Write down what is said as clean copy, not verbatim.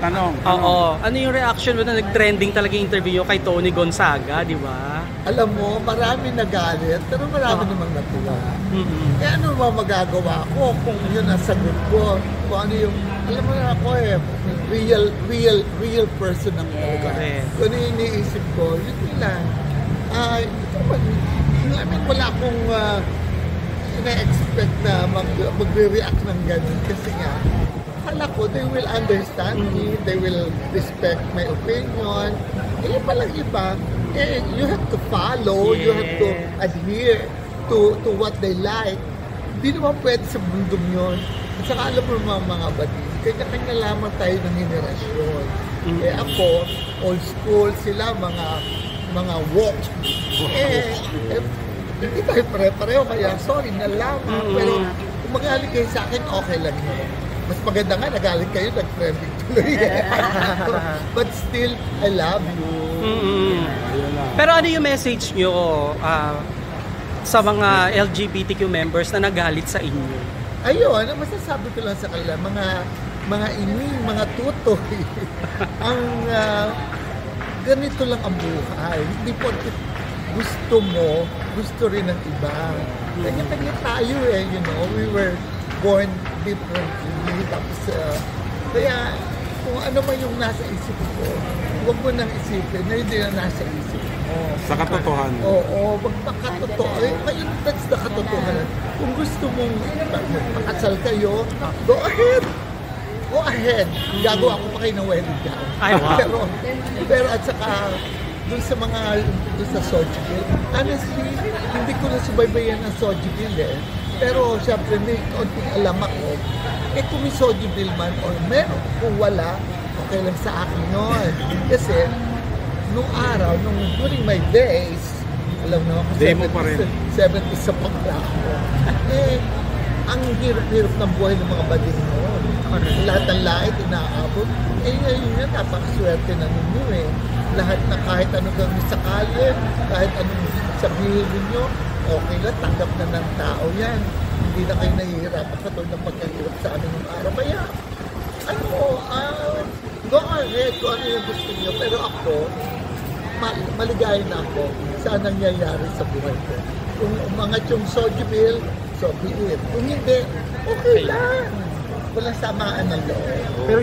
Tanong. Oo. Ano yung reaction mo na nag-trending talaga yung interview kay Tony Gonzaga, di ba? Alam mo, marami nagalit, pero marami namang natuwa. Kaya ano ba magagawa ko kung yun ang sagot ko? Kung ano yung, alam mo na ako real person ang talaga. Kung ano yung iniisip ko, yun lang. I mean, wala akong na-expect na magre-react ng ganun kasi nga, akala ko, they will understand me, they will respect my opinion. Eh, palang iba, you have to follow, you have to adhere to what they like. Hindi naman pwede sa mundong yun. At saka alam mo mga batid, kanya-kanya lamang tayo ng henerasyon. Eh ako, old school sila, mga woke. Hindi tayo pare-pareho, kaya sorry na lamang. Pero kung magalit kayo sa akin, okay lang yun. Mas maganda nga, nagalit kayo, nag-trending tuloy. But still, I love you. Pero ano yung message nyo sa mga LGBTQ members na nagalit sa inyo? Ayun, ang masasabi ko lang sa kanila, mga ining, mga tutoy, ang ganito lang ang buhay. Hindi po gusto mo, gusto rin ng iba. Kanya-kanya tayo you know, we were born differently. Tapos, kaya kung ano man yung nasa isip ko, huwag mo nang isipin na hindi na nasa isip mo. Sa katotohanan. Oo, magpakatotoo. Ngayon, that's the katotohanan. Kung gusto mong makasal kayo, go ahead. Go ahead. Gagawa ko pa kayo ng wedding gown. Ay, wow. Pero at saka, dun sa Sojibel, honestly, hindi ko na subaybayan ang Sojibel Pero syempre may konting alam ako. Kung may Sojibel man or meron, kung wala, okay lang sa akin yun. Kasi, nung araw, during my days, alam mo, day mo pa rin. 70 sa pangla ako. Ang hirap-hirap ng buhay ng mga bading noon. Lahat ng lahit, inaabot. Ngayon yun, napakaswerte na ninyo Lahat na kahit anong gawin sa kalye, kahit anong sabihin ninyo, okay lang, tanggap na ng tao yan. Hindi na kayo nahihirapan katulad ng pagkahirap sa amin ng araw. Kaya, go ahead kung ano yung gusto niyo. Pero ako, maligaya na ako sa nangyayari sa buhay ko. Kung umangat yung Sojibel, so be it. Kung hindi, okay lang. Walang samaan ng loob. Pero